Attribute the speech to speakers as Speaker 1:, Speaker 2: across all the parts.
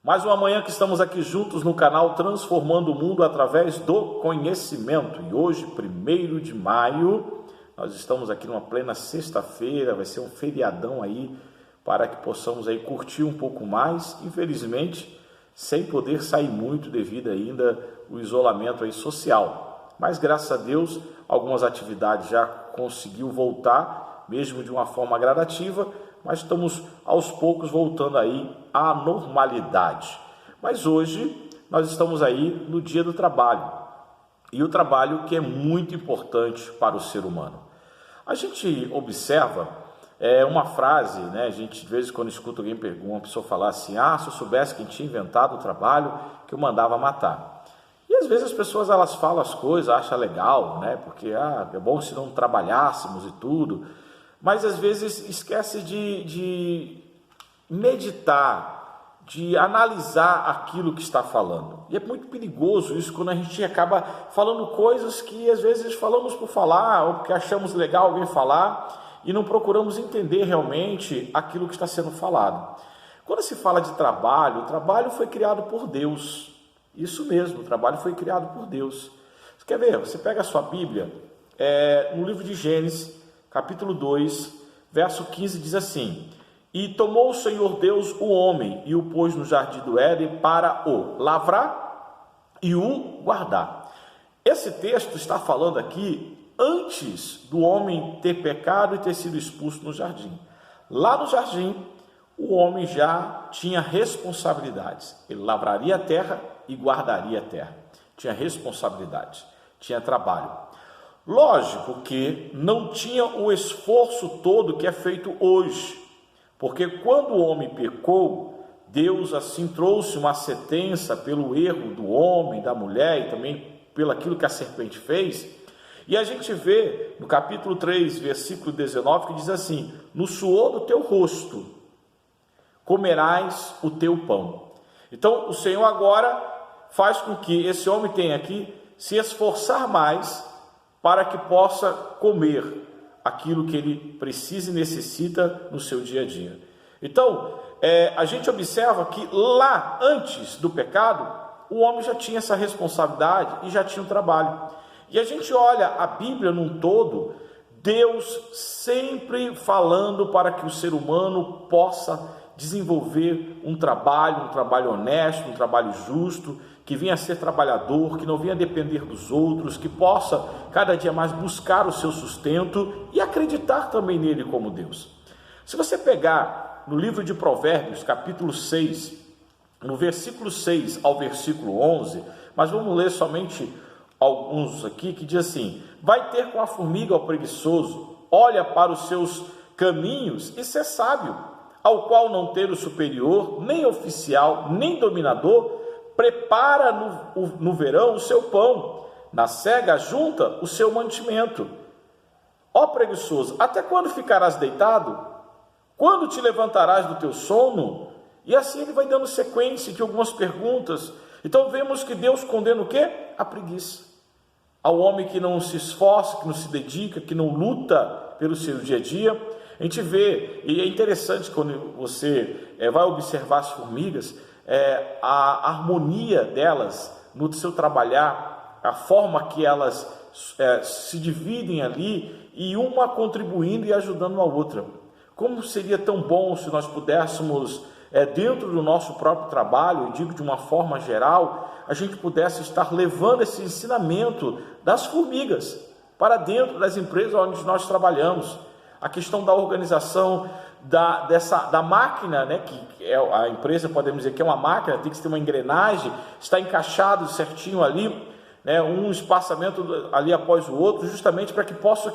Speaker 1: Mais uma manhã que estamos aqui juntos no canal Transformando o Mundo através do conhecimento. E hoje, 1º de maio, nós estamos aqui numa plena sexta-feira, vai ser um feriadão aí para que possamos aí curtir um pouco mais. Infelizmente, sem poder sair muito devido ainda o isolamento aí social. Mas graças a Deus, algumas atividades já conseguiu voltar, mesmo de uma forma gradativa, mas estamos aos poucos voltando aí à normalidade. Mas hoje nós estamos aí no dia do trabalho, e o trabalho que é muito importante para o ser humano. A gente observa uma frase, né? A gente de vez em quando escuta alguém uma pessoa falar assim: se eu soubesse quem tinha inventado o trabalho, que eu mandava matar. E às vezes as pessoas elas falam as coisas, acham legal, né? Porque é bom se não trabalhássemos e tudo. Mas às vezes esquece de meditar, de analisar aquilo que está falando. E é muito perigoso isso quando a gente acaba falando coisas que às vezes falamos por falar, ou porque achamos legal alguém falar, e não procuramos entender realmente aquilo que está sendo falado. Quando se fala de trabalho, o trabalho foi criado por Deus. Isso mesmo, o trabalho foi criado por Deus. Você quer ver? Você pega a sua Bíblia, no livro de Gênesis, capítulo 2, verso 15, diz assim: E tomou o Senhor Deus o homem e o pôs no jardim do Éden para o lavrar e o guardar. Esse texto está falando aqui antes do homem ter pecado e ter sido expulso no jardim. Lá no jardim, o homem já tinha responsabilidades. Ele lavraria a terra e guardaria a terra. Tinha responsabilidade, tinha trabalho. Lógico que não tinha o esforço todo que é feito hoje, porque quando o homem pecou, Deus assim trouxe uma sentença pelo erro do homem, da mulher e também pelo aquilo que a serpente fez. E a gente vê no capítulo 3, versículo 19, que diz assim: No suor do teu rosto comerás o teu pão. Então o Senhor agora faz com que esse homem tenha que se esforçar mais para que possa comer aquilo que ele precisa e necessita no seu dia a dia. Então, a gente observa que lá, antes do pecado, o homem já tinha essa responsabilidade e já tinha um trabalho. E a gente olha a Bíblia num todo, Deus sempre falando para que o ser humano possa desenvolver um trabalho honesto, um trabalho justo, que venha a ser trabalhador, que não venha a depender dos outros, que possa cada dia mais buscar o seu sustento e acreditar também nele como Deus. Se você pegar no livro de Provérbios, capítulo 6, no versículo 6 ao versículo 11, mas vamos ler somente alguns aqui, que diz assim: Vai ter com a formiga o preguiçoso, olha para os seus caminhos e ser sábio, ao qual não ter o superior, nem oficial, nem dominador, prepara no verão o seu pão, na cega junta o seu mantimento. Ó preguiçoso, até quando ficarás deitado? Quando te levantarás do teu sono? E assim ele vai dando sequência de algumas perguntas. Então vemos que Deus condena o quê? A preguiça. Ao homem que não se esforça, que não se dedica, que não luta pelo seu dia a dia. A gente vê, e é interessante quando você vai observar as formigas, a harmonia delas no seu trabalhar, a forma que elas se dividem ali, e uma contribuindo e ajudando uma outra. Como seria tão bom se nós pudéssemos, dentro do nosso próprio trabalho, eu digo de uma forma geral, a gente pudesse estar levando esse ensinamento das formigas para dentro das empresas onde nós trabalhamos. A questão da organização da máquina, né, que a empresa, podemos dizer que é uma máquina, tem que ter uma engrenagem, está encaixado certinho ali, né, um espaçamento ali após o outro, justamente para que possa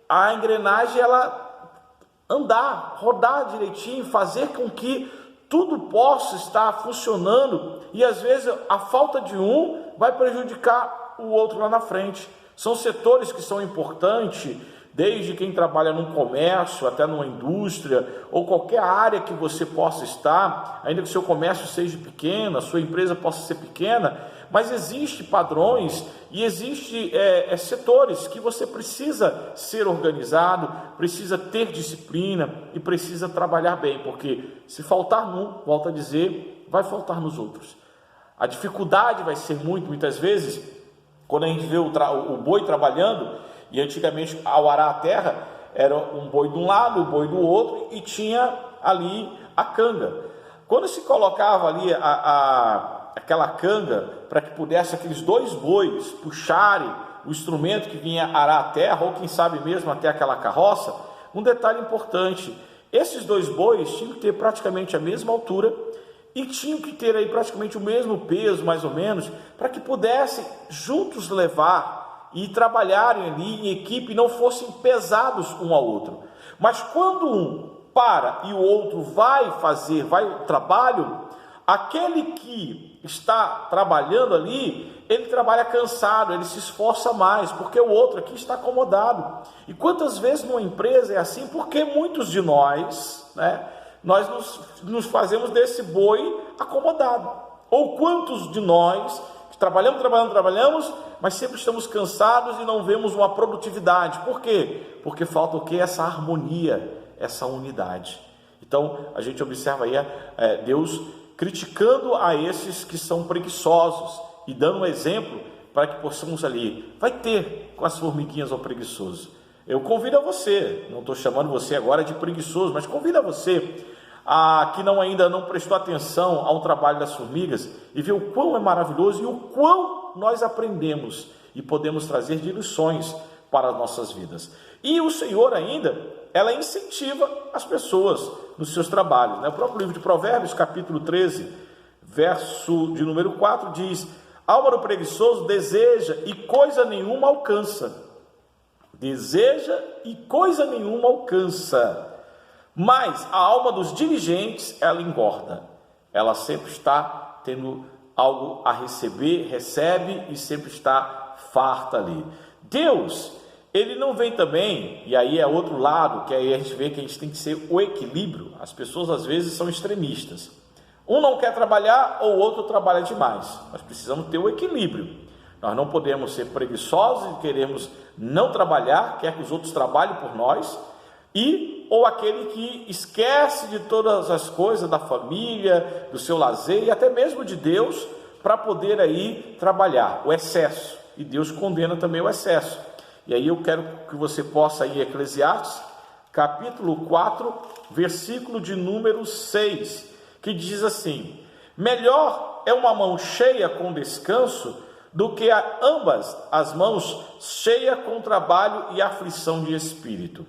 Speaker 1: a engrenagem ela andar, rodar direitinho, fazer com que tudo possa estar funcionando, e às vezes a falta de um vai prejudicar o outro lá na frente. São setores que são importantes desde quem trabalha num comércio até numa indústria, ou qualquer área que você possa estar, ainda que o seu comércio seja pequeno, a sua empresa possa ser pequena, mas existem padrões e existem setores que você precisa ser organizado, precisa ter disciplina e precisa trabalhar bem, porque se faltar num, volto a dizer, vai faltar nos outros. A dificuldade vai ser muitas vezes, quando a gente vê o boi trabalhando, e antigamente ao arar a terra, era um boi de um lado, um boi do outro, e tinha ali a canga. Quando se colocava ali aquela canga, para que pudesse aqueles dois bois puxarem o instrumento que vinha arar a terra, ou quem sabe mesmo até aquela carroça, um detalhe importante, esses dois bois tinham que ter praticamente a mesma altura, e tinham que ter aí praticamente o mesmo peso, mais ou menos, para que pudessem juntos levar e trabalharem ali em equipe, não fossem pesados um ao outro. Mas quando um para e o outro vai o trabalho, aquele que está trabalhando ali, ele trabalha cansado, ele se esforça mais, porque o outro aqui está acomodado. E quantas vezes numa empresa é assim? Porque muitos de nós, nós nos fazemos desse boi acomodado. Ou quantos de nós trabalhamos, mas sempre estamos cansados e não vemos uma produtividade. Por quê? Porque falta o quê? Essa harmonia, essa unidade. Então, a gente observa aí Deus criticando a esses que são preguiçosos e dando um exemplo para que possamos ali, vai ter com as formiguinhas ao preguiçoso. Eu convido a você, não estou chamando você agora de preguiçoso, mas convido a você que ainda não prestou atenção ao trabalho das formigas e ver o quão é maravilhoso e o quão nós aprendemos e podemos trazer de lições para as nossas vidas. E o Senhor ainda, ela incentiva as pessoas nos seus trabalhos. O próprio livro de Provérbios, capítulo 13, verso de número 4, diz: a alma do preguiçoso deseja e coisa nenhuma alcança. Deseja e coisa nenhuma alcança. Mas a alma dos diligentes, ela engorda. Ela sempre está tendo algo a receber, recebe e sempre está farta ali. Deus, ele não vem também, e aí é outro lado, que aí a gente vê que a gente tem que ser o equilíbrio. As pessoas às vezes são extremistas. Um não quer trabalhar ou o outro trabalha demais. Nós precisamos ter o equilíbrio. Nós não podemos ser preguiçosos e queremos não trabalhar, quer que os outros trabalhem por nós, ou aquele que esquece de todas as coisas da família, do seu lazer e até mesmo de Deus, para poder aí trabalhar, o excesso. E Deus condena também o excesso. E aí eu quero que você possa ir a Eclesiastes, capítulo 4, versículo de número 6, que diz assim: melhor é uma mão cheia com descanso do que ambas as mãos cheias com trabalho e aflição de espírito.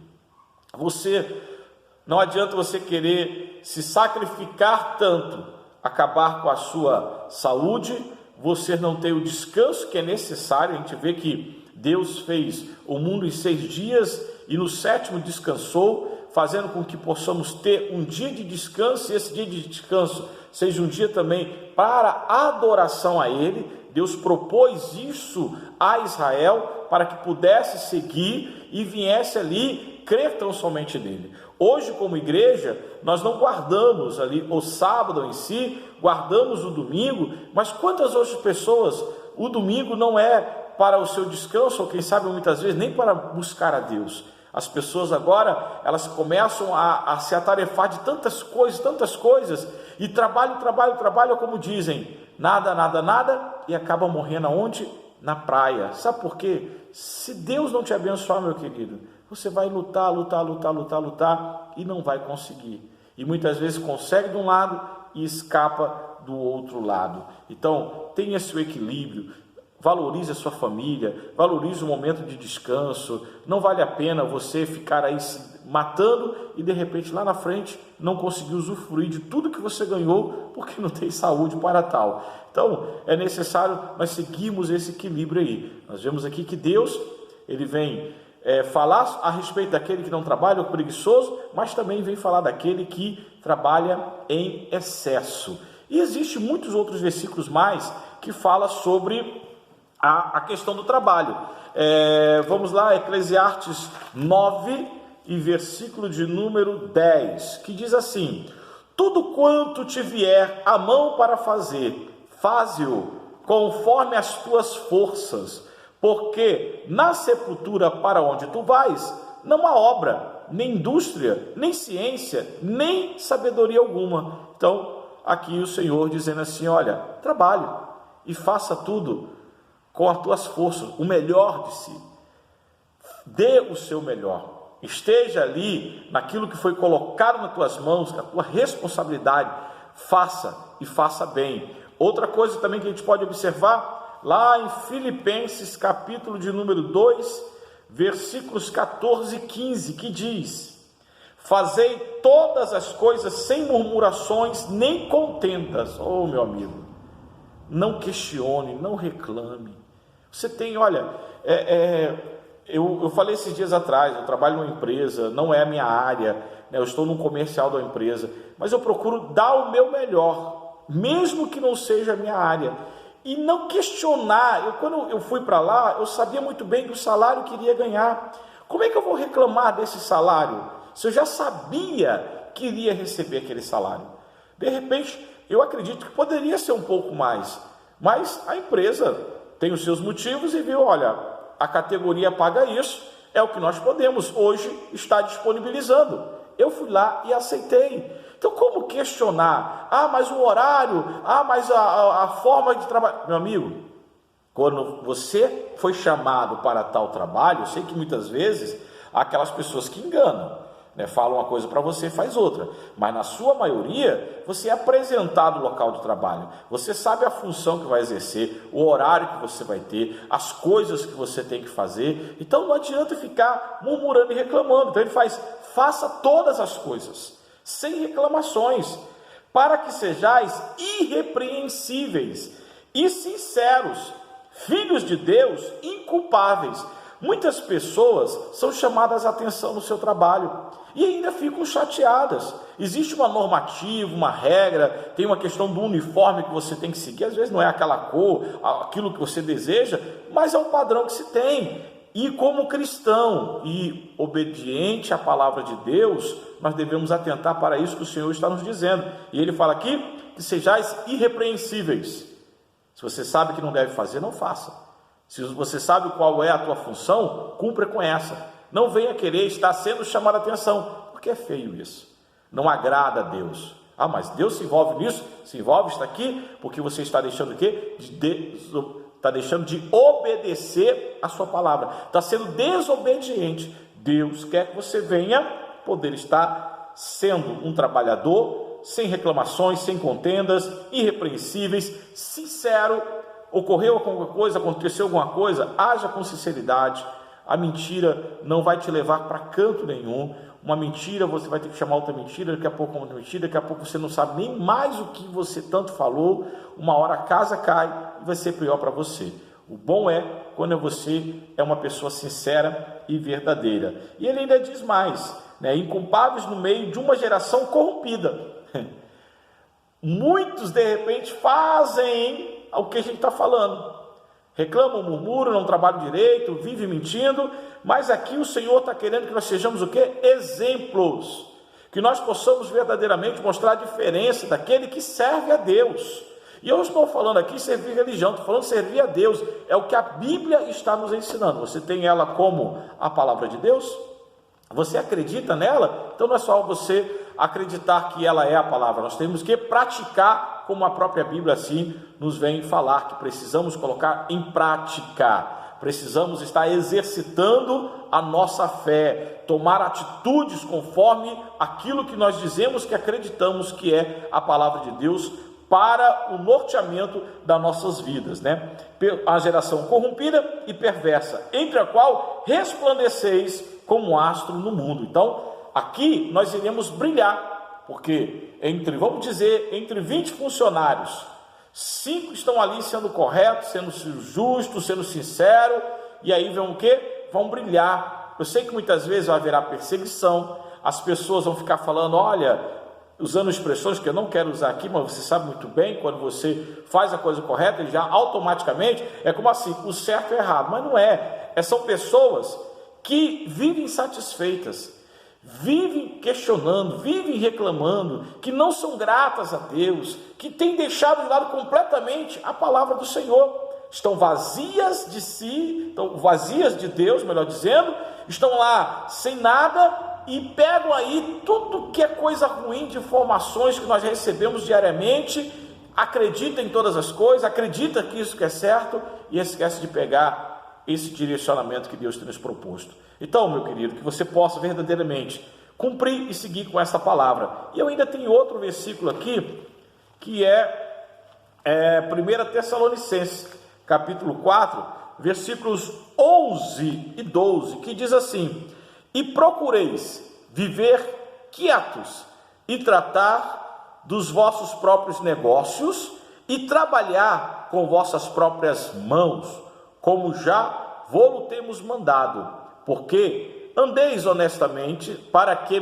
Speaker 1: Não adianta você querer se sacrificar tanto, acabar com a sua saúde, você não tem o descanso que é necessário. A gente vê que Deus fez o mundo em 6 dias e no 7º descansou, fazendo com que possamos ter um dia de descanso, e esse dia de descanso seja um dia também para adoração a Ele. Deus propôs isso a Israel para que pudesse seguir e viesse ali crer tão somente nele. Hoje, como igreja, nós não guardamos ali o sábado em si, guardamos o domingo, mas quantas outras pessoas o domingo não é para o seu descanso, ou quem sabe muitas vezes nem para buscar a Deus. As pessoas agora, elas começam a se atarefar de tantas coisas, e trabalho, como dizem, nada, e acaba morrendo aonde? Na praia. Sabe por quê? Se Deus não te abençoar, meu querido, você vai lutar e não vai conseguir. E muitas vezes consegue de um lado e escapa do outro lado. Então, tenha seu equilíbrio. Valorize a sua família, valorize o momento de descanso. Não vale a pena você ficar aí se matando e de repente lá na frente não conseguir usufruir de tudo que você ganhou porque não tem saúde para tal. Então é necessário nós seguirmos esse equilíbrio aí. Nós vemos aqui que Deus, ele vem falar a respeito daquele que não trabalha, o preguiçoso, mas também vem falar daquele que trabalha em excesso. E existem muitos outros versículos mais que falam sobre a questão do trabalho. Vamos lá, Eclesiastes 9 e versículo de número 10, que diz assim: tudo quanto te vier a mão para fazer, faze-o conforme as tuas forças, porque na sepultura para onde tu vais, não há obra, nem indústria, nem ciência, nem sabedoria alguma. Então, aqui o Senhor dizendo assim: olha, trabalhe e faça tudo com as tuas forças, o melhor de si. Dê o seu melhor. Esteja ali naquilo que foi colocado nas tuas mãos, a tua responsabilidade. Faça e faça bem. Outra coisa também que a gente pode observar, lá em Filipenses, capítulo de número 2, versículos 14 e 15, que diz: fazei todas as coisas sem murmurações nem contendas. Oh, meu amigo, não questione, não reclame. Você tem, olha, eu falei esses dias atrás, eu trabalho numa empresa, não é a minha área, né, eu estou num comercial da empresa, mas eu procuro dar o meu melhor, mesmo que não seja a minha área, e não questionar. Quando eu fui para lá, eu sabia muito bem que o salário que iria ganhar. Como é que eu vou reclamar desse salário, se eu já sabia que iria receber aquele salário? De repente, eu acredito que poderia ser um pouco mais, mas a empresa tem os seus motivos e viu, olha, a categoria paga isso, é o que nós podemos, hoje está disponibilizando. Eu fui lá e aceitei. Então, como questionar? Mas o horário, mas a forma de trabalho. Meu amigo, quando você foi chamado para tal trabalho, eu sei que muitas vezes há aquelas pessoas que enganam, né? Falam uma coisa para você, faz outra, mas na sua maioria você é apresentado no local de trabalho, você sabe a função que vai exercer, o horário que você vai ter, as coisas que você tem que fazer. Então não adianta ficar murmurando e reclamando. Então ele faça todas as coisas sem reclamações, para que sejais irrepreensíveis e sinceros, filhos de Deus inculpáveis. Muitas pessoas são chamadas a atenção no seu trabalho e ainda ficam chateadas. Existe uma normativa, uma regra, tem uma questão do uniforme que você tem que seguir. Às vezes não é aquela cor, aquilo que você deseja, mas é um padrão que se tem. E como cristão e obediente à palavra de Deus, nós devemos atentar para isso que o Senhor está nos dizendo. E ele fala aqui que sejais irrepreensíveis. Se você sabe que não deve fazer, não faça. Se você sabe qual é a tua função, cumpra com essa. Não venha querer estar sendo chamado a atenção, porque é feio isso. Não agrada a Deus. Mas Deus se envolve nisso? Se envolve, está aqui, porque você está deixando o quê? Está deixando de obedecer a sua palavra. Está sendo desobediente. Deus quer que você venha poder estar sendo um trabalhador, sem reclamações, sem contendas, irrepreensíveis, sincero. Ocorreu alguma coisa, aconteceu alguma coisa, haja com sinceridade. A mentira não vai te levar para canto nenhum. Uma mentira, você vai ter que chamar outra mentira, daqui a pouco outra mentira, daqui a pouco você não sabe nem mais o que você tanto falou. Uma hora a casa cai e vai ser pior para você. O bom é quando você é uma pessoa sincera e verdadeira. E ele ainda diz mais, né? Inculpáveis no meio de uma geração corrompida. Muitos de repente fazem o que a gente está falando, reclamam, murmuram, não trabalham direito, vivem mentindo, mas aqui o Senhor está querendo que nós sejamos o quê? Exemplos, que nós possamos verdadeiramente mostrar a diferença daquele que serve a Deus. E eu estou falando aqui servir religião, estou falando servir a Deus, é o que a Bíblia está nos ensinando. Você tem ela como a palavra de Deus? Você acredita nela? Então não é só você acreditar que ela é a palavra, nós temos que praticar, como a própria Bíblia assim nos vem falar, que precisamos colocar em prática, precisamos estar exercitando a nossa fé, tomar atitudes conforme aquilo que nós dizemos que acreditamos que é a palavra de Deus, para o norteamento das nossas vidas, né? A geração corrompida e perversa, entre a qual resplandeceis como um astro no mundo. Então, aqui nós iremos brilhar, porque vamos dizer, entre 20 funcionários, 5 estão ali sendo corretos, sendo justos, sendo sinceros, e aí vão o quê? Vão brilhar. Eu sei que muitas vezes vai haverá perseguição, as pessoas vão ficar falando, olha, usando expressões que eu não quero usar aqui, mas você sabe muito bem, quando você faz a coisa correta, ele já automaticamente, é como assim, o certo e o errado, mas não é. São pessoas que vivem insatisfeitas, vivem questionando, vivem reclamando, que não são gratas a Deus, que têm deixado de lado completamente a palavra do Senhor, estão vazias de si, estão vazias de Deus, melhor dizendo, estão lá sem nada e pegam aí tudo que é coisa ruim de informações que nós recebemos diariamente, acredita em todas as coisas, acredita que isso que é certo e esquece de pegar esse direcionamento que Deus tem nos proposto. Então, meu querido, que você possa verdadeiramente cumprir e seguir com essa palavra. E eu ainda tenho outro versículo aqui, que é 1 Tessalonicenses, capítulo 4, versículos 11 e 12, que diz assim: e procureis viver quietos e tratar dos vossos próprios negócios e trabalhar com vossas próprias mãos, como já vô-lo temos mandado, porque andeis honestamente, para que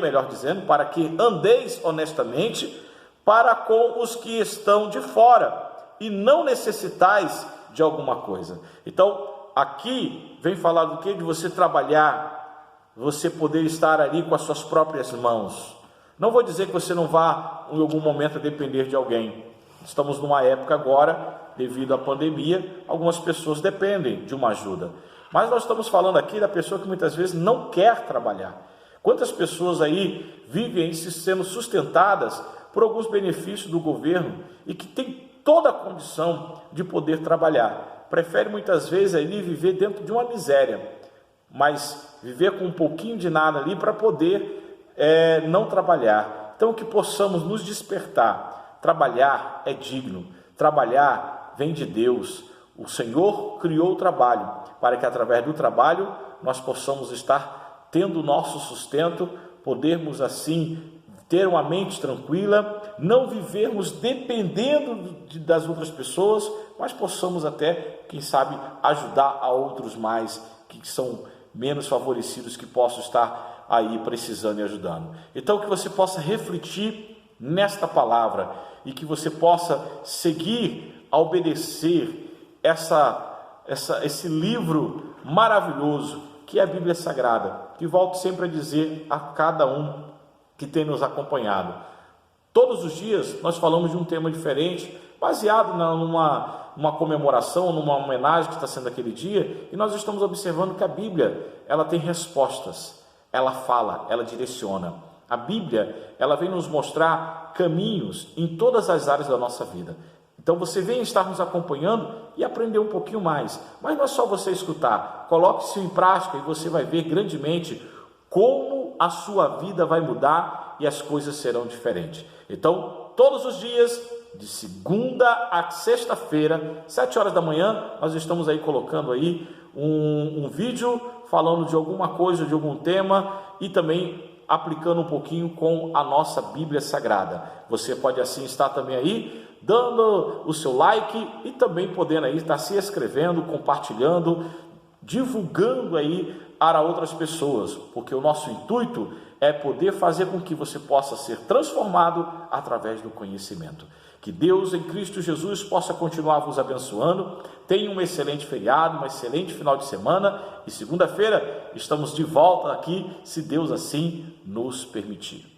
Speaker 1: andeis honestamente para com os que estão de fora, e não necessitais de alguma coisa. Então, aqui vem falar do que? De você trabalhar, você poder estar ali com as suas próprias mãos. Não vou dizer que você não vá em algum momento depender de alguém. Estamos numa época agora, devido à pandemia, algumas pessoas dependem de uma ajuda. Mas nós estamos falando aqui da pessoa que muitas vezes não quer trabalhar. Quantas pessoas aí vivem sendo sustentadas por alguns benefícios do governo e que tem toda a condição de poder trabalhar, prefere muitas vezes ali viver dentro de uma miséria, mas viver com um pouquinho de nada ali para poder não trabalhar. Então que possamos nos despertar. Trabalhar é digno, trabalhar vem de Deus. O Senhor criou o trabalho para que através do trabalho nós possamos estar tendo o nosso sustento, podermos assim ter uma mente tranquila, não vivermos dependendo das outras pessoas, mas possamos até, quem sabe, ajudar a outros mais que são menos favorecidos, que possam estar aí precisando e ajudando. Então que você possa refletir nesta palavra e que você possa seguir a obedecer esse livro maravilhoso que é a Bíblia Sagrada, que volto sempre a dizer a cada um que tem nos acompanhado. Todos os dias nós falamos de um tema diferente, baseado numa comemoração, numa homenagem que está sendo aquele dia, e nós estamos observando que a Bíblia, ela tem respostas, ela fala, ela direciona. A Bíblia, ela vem nos mostrar caminhos em todas as áreas da nossa vida. Então você vem estar nos acompanhando e aprender um pouquinho mais, mas não é só você escutar, coloque isso em prática e você vai ver grandemente como a sua vida vai mudar e as coisas serão diferentes. Então, todos os dias, de segunda a sexta-feira, 7 horas da manhã, nós estamos aí colocando aí um vídeo falando de alguma coisa, de algum tema e também aplicando um pouquinho com a nossa Bíblia Sagrada. Você pode assim estar também aí, dando o seu like e também podendo aí estar se inscrevendo, compartilhando, divulgando aí para outras pessoas, porque o nosso intuito é poder fazer com que você possa ser transformado através do conhecimento. Que Deus em Cristo Jesus possa continuar vos abençoando. Tenha um excelente feriado, um excelente final de semana e segunda-feira estamos de volta aqui, se Deus assim nos permitir.